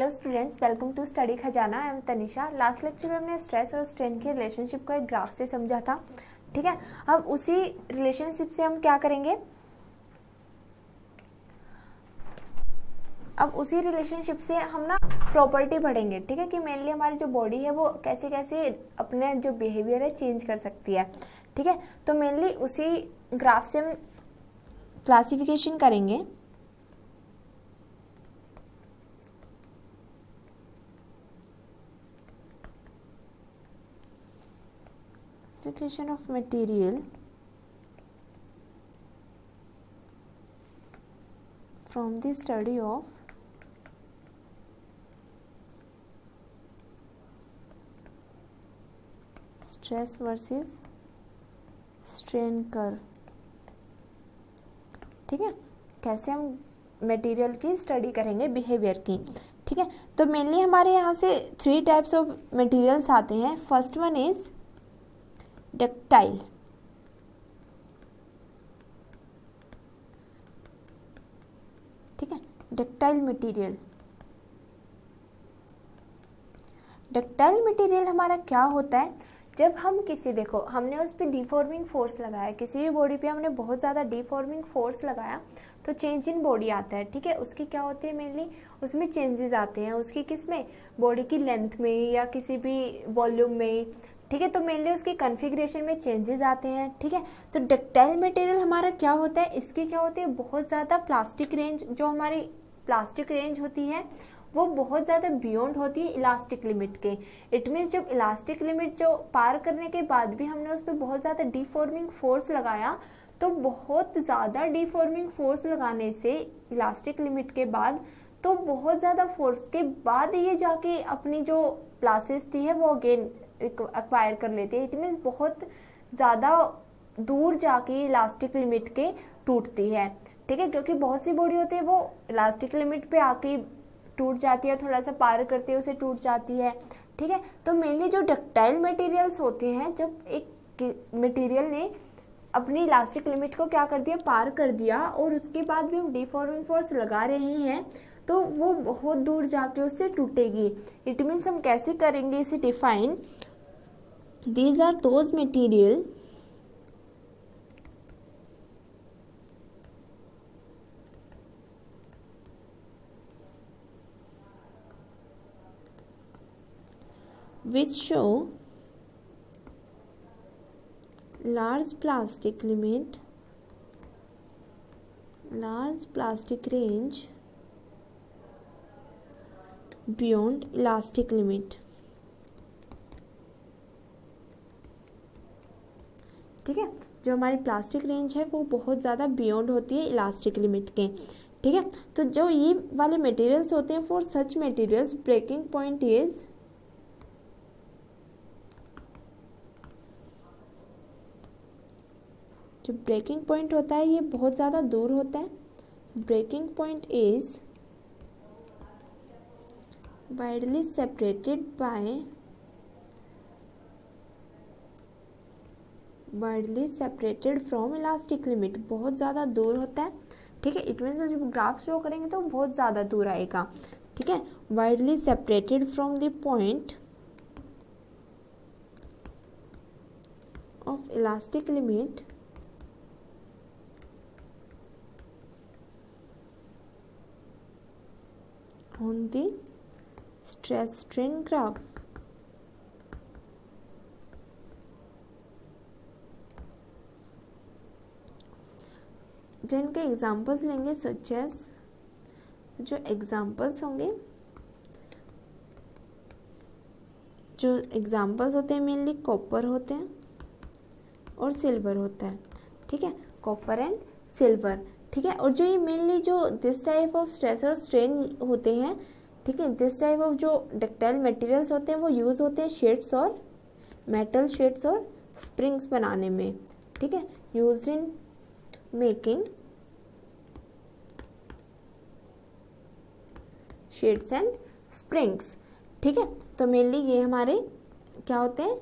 Hello students, welcome to study Khazana. I am Tanisha. Last lecture में हमने stress और strain के रिलेशनशिप को एक ग्राफ से समझा था। ठीक है, अब उसी रिलेशनशिप से हम क्या करेंगे, अब उसी रिलेशनशिप से हम ना प्रॉपर्टी पढ़ेंगे। ठीक है, कि मेनली हमारी जो बॉडी है वो कैसे कैसे अपने जो बिहेवियर है चेंज कर सकती है। ठीक है, तो मेनली उसी ग्राफ से हम क्लासिफिकेशन करेंगे। Classification of material from the study of stress versus strain curve। ठीक है, कैसे हम मटेरियल की स्टडी करेंगे, बिहेवियर की। ठीक है, तो मेनली हमारे यहाँ से 3 टाइप्स ऑफ मटेरियल्स आते हैं। First one is ductile. ठीक है, डक्टाइल मटेरियल। डक्टाइल मटेरियल हमारा क्या होता है, जब हम किसी, देखो हमने उस पर डिफॉर्मिंग फोर्स लगाया, किसी भी बॉडी पे हमने बहुत ज़्यादा डिफॉर्मिंग फोर्स लगाया तो चेंज इन बॉडी आता है। ठीक है, उसकी क्या होती है, मेनली उसमें चेंजेस आते हैं, उसकी किस में, बॉडी की लेंथ में या किसी भी वॉल्यूम में। ठीक है, तो मेनली उसकी कॉन्फ़िगरेशन में चेंजेस आते हैं। ठीक है, तो डक्टाइल मटेरियल हमारा क्या होता है, इसकी क्या होती है, बहुत ज़्यादा प्लास्टिक रेंज, जो हमारी प्लास्टिक रेंज होती है वो बहुत ज़्यादा बियॉन्ड होती है इलास्टिक लिमिट के। इट मीन्स जब इलास्टिक लिमिट जो पार करने के बाद भी हमने उस पर बहुत ज़्यादा डिफॉर्मिंग फोर्स लगाया, तो बहुत ज़्यादा डिफॉर्मिंग फोर्स लगाने से इलास्टिक लिमिट के बाद, तो बहुत ज़्यादा फोर्स के बाद ये जाके अपनी जो प्लास्टिसिटी है वो अगेन एक्वायर कर लेते हैं। इट मीन्स बहुत ज़्यादा दूर जाके इलास्टिक लिमिट के टूटती है। ठीक है, क्योंकि बहुत सी बॉडी होती है वो इलास्टिक लिमिट पे आके टूट जाती है, थोड़ा सा पार करते हैं उसे टूट जाती है। ठीक है, तो मेनली जो डक्टाइल मटेरियल्स होते हैं, जब एक मटेरियल ने अपनी इलास्टिक लिमिट को क्या कर दिया, पार कर दिया, और उसके बाद भी हम डिफॉर्मिंग फोर्स लगा रहे हैं, तो वो बहुत दूर जाके उससे टूटेगी। इट मीन्स हम कैसे करेंगे इसे define, these are those material which show large plastic limit, large plastic range beyond elastic limit। ठीक है, जो हमारी प्लास्टिक रेंज है वो बहुत ज़्यादा बियॉन्ड होती है इलास्टिक लिमिट के। ठीक है, तो जो ये वाले मटेरियल्स होते हैं, for such materials breaking point is, जो ब्रेकिंग पॉइंट होता है ये बहुत ज़्यादा दूर होता है। Breaking point is widely separated by, widely separated from elastic limit, बहुत ज़्यादा दूर होता है। ठीक है, इट मीन्स जब ग्राफ शो करेंगे तो बहुत ज़्यादा दूर आएगा। ठीक है, widely separated from the point of elastic limit on the stress strain graph। जिनके एग्जाम्पल्स लेंगे सच एज, तो जो एग्जाम्पल्स होंगे, जो एग्जाम्पल्स होते हैं मेनली कॉपर होते हैं और सिल्वर होता है। ठीक है, कॉपर एंड सिल्वर। ठीक है, और जो ये मेनली जो दिस टाइप ऑफ स्ट्रेस और स्ट्रेन होते हैं, ठीक है, दिस टाइप ऑफ जो डक्टाइल मटेरियल्स होते हैं वो यूज़ होते हैं शीट्स और मेटल शीट्स और स्प्रिंग्स बनाने में। ठीक है, used in making sheets and springs. ठीक है, तो मेनली ये हमारे क्या होते हैं,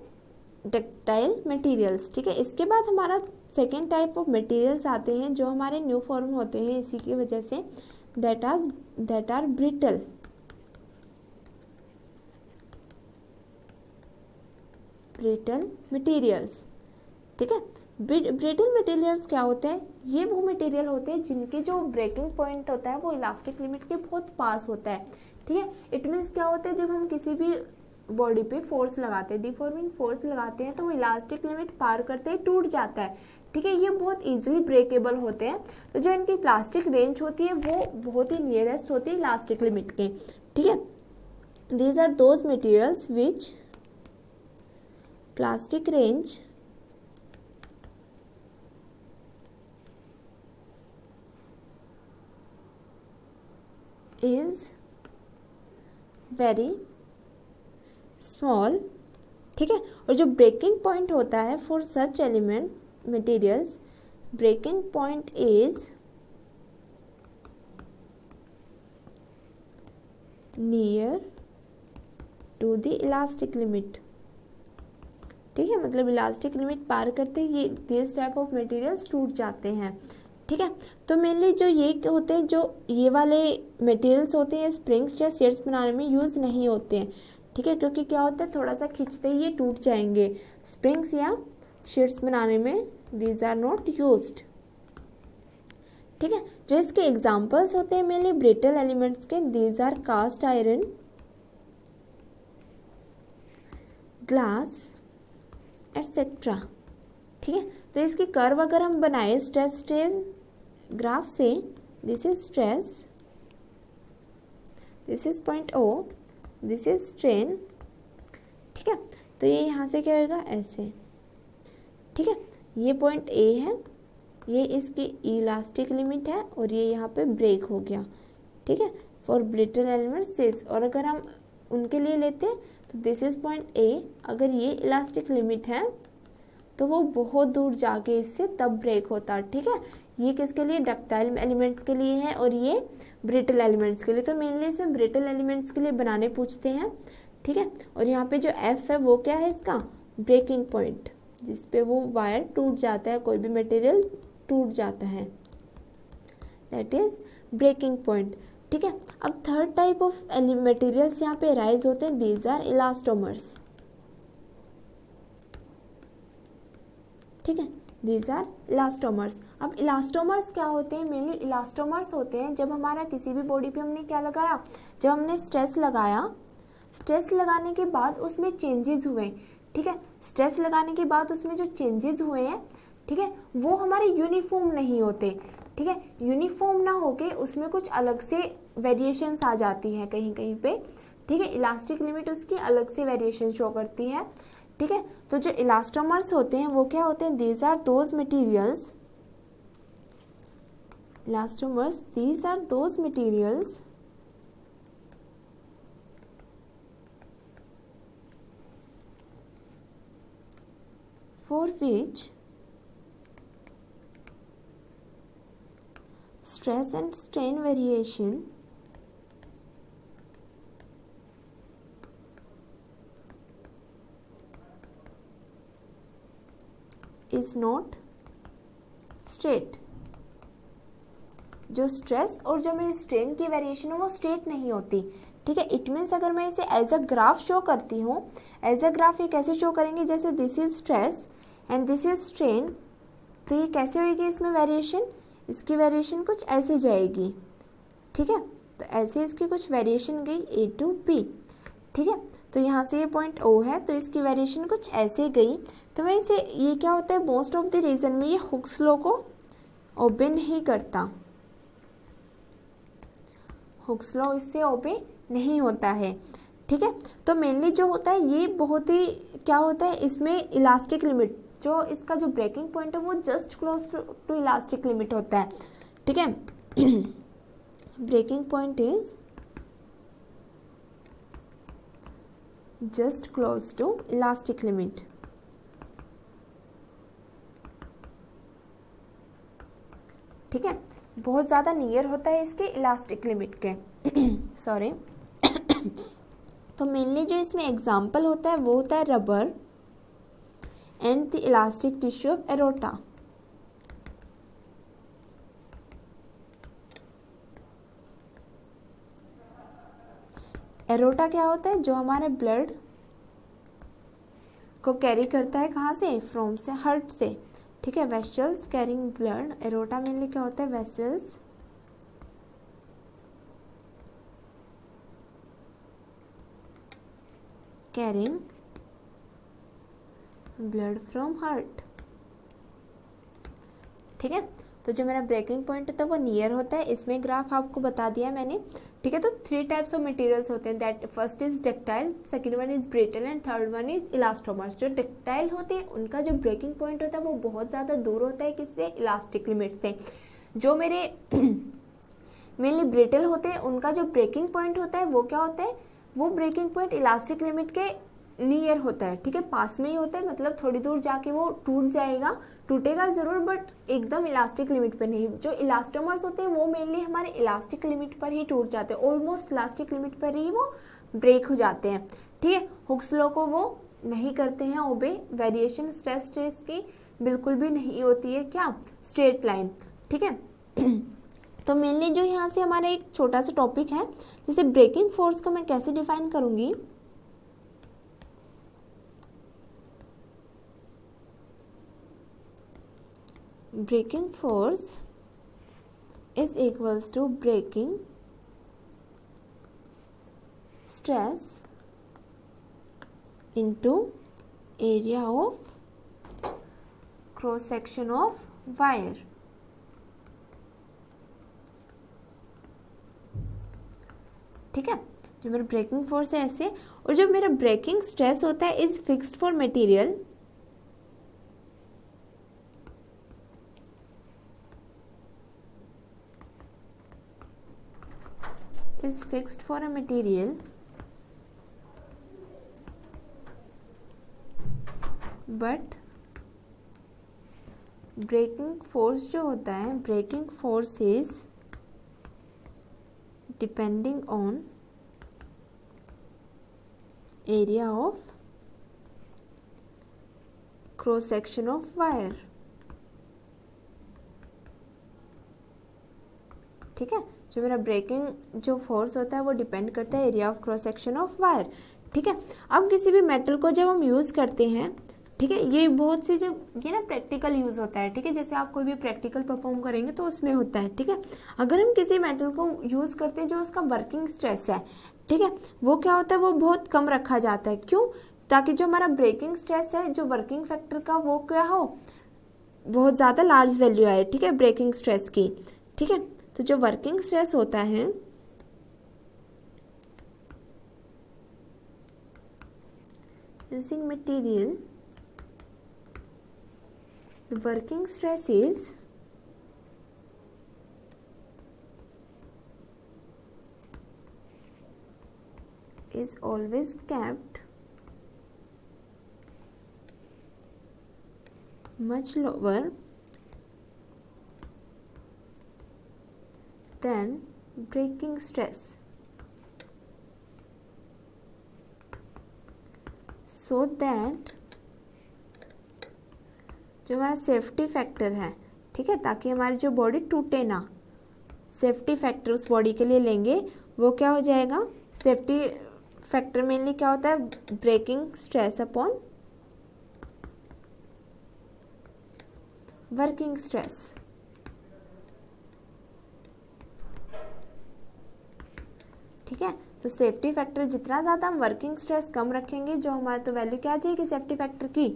डक्टाइल मटेरियल्स। ठीक है, इसके बाद हमारा सेकेंड टाइप ऑफ मटेरियल्स आते हैं जो हमारे न्यू फॉर्म होते हैं इसी की वजह से, that are brittle. Brittle materials. ठीक है, ब्रिटल मटेरियल्स क्या होते हैं? ये वो मटेरियल होते हैं जिनके जो ब्रेकिंग पॉइंट होता है वो इलास्टिक लिमिट के बहुत पास होता है। ठीक है, इट मीन्स क्या होता है, जब हम किसी भी बॉडी पे फोर्स लगाते हैं, डिफॉर्मिंग फोर्स लगाते हैं, तो वो इलास्टिक लिमिट पार करते ही टूट जाता है। ठीक है, ये बहुत इजीली ब्रेकेबल होते हैं। तो जो इनकी प्लास्टिक रेंज होती है वो बहुत ही नियरेस्ट होती है इलास्टिक लिमिट के। ठीक है, these are those materials which plastic range is very small. ठीक है, और जो ब्रेकिंग पॉइंट होता है for such element materials, breaking point is near to the elastic limit. ठीक है, मतलब इलास्टिक लिमिट पार करते ही ये दिस टाइप ऑफ मटेरियल्स टूट जाते हैं। ठीक है, तो मेनली जो ये होते हैं, जो ये वाले मटेरियल्स होते हैं स्प्रिंग्स या शीट्स बनाने में यूज़ नहीं होते हैं। ठीक है, क्योंकि क्या होता है, थोड़ा सा खींचते ही ये टूट जाएंगे। स्प्रिंग्स या शीट्स बनाने में दीज आर नॉट यूज्ड। ठीक है, जो इसके एग्जांपल्स होते हैं मेनली ब्रिटल एलिमेंट्स के, these are cast iron, glass etcetera. ठीक है, तो इसकी कर्व अगर हम बनाए स्ट्रेस स्ट्रेन ग्राफ से, this is stress, this is point O, this is strain. ठीक है, तो ये यहाँ से क्या होगा, ऐसे। ठीक है, ये पॉइंट ए है, ये इसकी इलास्टिक लिमिट है और ये यहाँ पे ब्रेक हो गया। ठीक है, फॉर ब्रिटल एलिमेंट सिस, और अगर हम उनके लिए लेते हैं तो दिस इज पॉइंट ए, अगर ये इलास्टिक लिमिट है तो वो बहुत दूर जाके इससे तब ब्रेक होता है। ठीक है, ये किसके लिए, डक्टाइल एलिमेंट्स के लिए है और ये ब्रिटल एलिमेंट्स के लिए। तो मेनली इसमें ब्रिटल एलिमेंट्स के लिए बनाने पूछते हैं। ठीक है, और यहाँ पे जो एफ है वो क्या है, इसका ब्रेकिंग पॉइंट, जिस पे वो वायर टूट जाता है, कोई भी मटेरियल टूट जाता है, दैट इज ब्रेकिंग पॉइंट। ठीक है, अब थर्ड टाइप ऑफ मटेरियल्स यहाँ पे राइज होते हैं, दीज आर इलास्टोमर्स। ठीक है, दीज आर इलास्टोमर्स। अब इलास्टोमर्स क्या होते हैं, मेनली इलास्टोमर्स होते हैं जब हमारा किसी भी बॉडी पे हमने क्या लगाया, जब हमने स्ट्रेस लगाया, स्ट्रेस लगाने के बाद उसमें चेंजेस हुए। ठीक है, स्ट्रेस लगाने के बाद उसमें जो चेंजेस हुए हैं, ठीक है, वो हमारे यूनिफॉर्म नहीं होते। ठीक है, यूनिफॉर्म ना होके उसमें कुछ अलग से वेरिएशंस आ जाती हैं कहीं कहीं पे। ठीक है, इलास्टिक लिमिट उसकी अलग से वेरिएशन शो करती है। ठीक है, तो जो इलास्टोमर्स होते हैं वो क्या होते हैं, these are those materials, elastomers these are those materials for which stress and strain variation is not straight। जो स्ट्रेस और जो मेरी स्ट्रेन की वेरिएशन है वो स्ट्रेट नहीं होती। ठीक है, इट मीन्स अगर मैं इसे एज अ ग्राफ शो करती हूँ, एज अ ग्राफ ये कैसे शो करेंगे, जैसे this is stress and this is strain, तो ये कैसे होगी इसमें वेरिएशन, इसकी वेरिएशन कुछ ऐसे जाएगी। ठीक है, तो ऐसे इसकी कुछ वेरिएशन गई ए टू बी। ठीक है, तो यहाँ से ये पॉइंट ओ है, तो इसकी वेरिएशन कुछ ऐसे गई। तो मैं इसे, ये क्या होता है, मोस्ट ऑफ द रीजन में ये हुक्स लॉ को ओबे नहीं करता, हुक्स लॉ इससे ओबे नहीं होता है। ठीक है, तो मेनली जो होता है ये बहुत ही क्या होता है, इसमें इलास्टिक लिमिट, जो इसका जो ब्रेकिंग पॉइंट है वो just close to elastic limit होता है। ठीक है, breaking point is just close to elastic limit. ठीक है, बहुत ज़्यादा नियर होता है इसके इलास्टिक लिमिट के। सॉरी। तो मेनली जो इसमें एग्जाम्पल होता है वो होता है rubber and the elastic tissue of aorta. Aorta क्या होता है, जो हमारे ब्लड को कैरी करता है कहाँ से, फ्रॉम से, हार्ट से, ठीक है। Vessels carrying blood, aorta mainly क्या होता है, vessels carrying blood from heart, ठीक है। तो जो मेरा ब्रेकिंग पॉइंट होता है वो नियर होता है, इसमें ग्राफ आपको बता दिया मैंने, ठीक है। तो 3 टाइप्स ऑफ मटेरियल्स होते हैं, that first is ductile, second one is brittle and third one is elastomers. जो डक्टाइल होते हैं उनका जो ब्रेकिंग पॉइंट होता है वो बहुत ज़्यादा दूर होता है किससे, इलास्टिक लिमिट से। जो मेरे मेनली ब्रिटल होते हैं उनका जो ब्रेकिंग पॉइंट होता है वो क्या होता है, वो ब्रेकिंग पॉइंट इलास्टिक लिमिट के नियर होता है, ठीक है, पास में ही होता है, मतलब थोड़ी दूर जाके वो टूट जाएगा, टूटेगा जरूर बट एकदम इलास्टिक लिमिट पे नहीं। जो इलास्टोमर्स होते हैं वो मेनली हमारे इलास्टिक लिमिट पर ही टूट जाते हैं, ऑलमोस्ट इलास्टिक लिमिट पर ही वो ब्रेक हो जाते हैं, ठीक है। हुक्स लॉ को वो नहीं करते हैं ओबे, वेरिएशन स्ट्रेस की बिल्कुल भी नहीं होती है क्या, स्ट्रेट लाइन, ठीक है। तो मेनली जो यहाँ से हमारा एक छोटा सा टॉपिक है, जैसे ब्रेकिंग फोर्स को मैं कैसे डिफाइन करूंगी, breaking force is equals to breaking stress into area of cross section of wire, ठीक है। जो मेरा ब्रेकिंग फोर्स है ऐसे, और जो मेरा ब्रेकिंग स्ट्रेस होता है is fixed for material, is fixed for a material but breaking force जो होता है, breaking force is depending on area of cross section of wire, ठीक है। जो मेरा ब्रेकिंग जो फोर्स होता है वो डिपेंड करता है area of cross section of wire, ठीक है। अब किसी भी मेटल को जब हम यूज़ करते हैं, ठीक है, ये बहुत सी जो ये ना प्रैक्टिकल यूज़ होता है, ठीक है, जैसे आप कोई भी प्रैक्टिकल परफॉर्म करेंगे तो उसमें होता है, ठीक है। अगर हम किसी मेटल को यूज़ करते हैं जो उसका वर्किंग स्ट्रेस है, ठीक है, वो क्या होता है, वो बहुत कम रखा जाता है, क्यों, ताकि जो हमारा ब्रेकिंग स्ट्रेस है, जो वर्किंग फैक्टर का, वो क्या हो, बहुत ज़्यादा लार्ज वैल्यू आए, ठीक है, ब्रेकिंग स्ट्रेस की, ठीक है। तो जो वर्किंग स्ट्रेस होता है using material, the working stress is always kept much lower than breaking stress, so that जो हमारा सेफ्टी फैक्टर है, ठीक है, ताकि हमारी जो बॉडी टूटे ना, सेफ्टी फैक्टर उस बॉडी के लिए लेंगे, वो क्या हो जाएगा, सेफ्टी फैक्टर मेनली क्या होता है, breaking stress upon working stress, ठीक है। तो सेफ्टी फैक्टर जितना ज़्यादा हम वर्किंग स्ट्रेस कम रखेंगे, जो हमारे तो वैल्यू क्या आ जाएगी सेफ्टी फैक्टर की,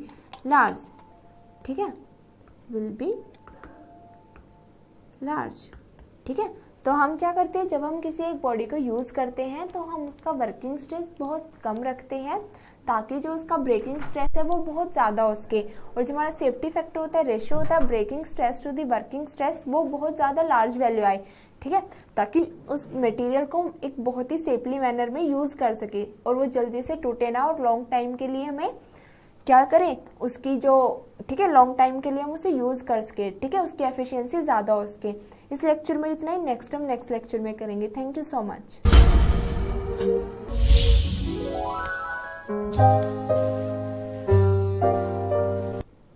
लार्ज, ठीक है, विल बी लार्ज, ठीक है। तो हम क्या करते हैं, जब हम किसी एक बॉडी को यूज़ करते हैं तो हम उसका वर्किंग स्ट्रेस बहुत कम रखते हैं, ताकि जो उसका ब्रेकिंग स्ट्रेस है वो बहुत ज़्यादा हो उसके, और जो हमारा सेफ्टी फैक्टर होता है, रेशियो होता है breaking stress to the working stress, वो बहुत ज़्यादा लार्ज वैल्यू आए, ठीक है, ताकि उस मटेरियल को एक बहुत ही सेफली मैनर में यूज़ कर सके और वो जल्दी से टूटे ना, और लॉन्ग टाइम के लिए हमें क्या करें, उसकी जो, ठीक है, लॉन्ग टाइम के लिए हम उसे यूज़ कर सके, ठीक है, उसकी एफिशिएंसी ज़्यादा हो उसके। इस लेक्चर में इतना ही, नेक्स्ट हम नेक्स्ट लेक्चर में करेंगे। Thank you so much.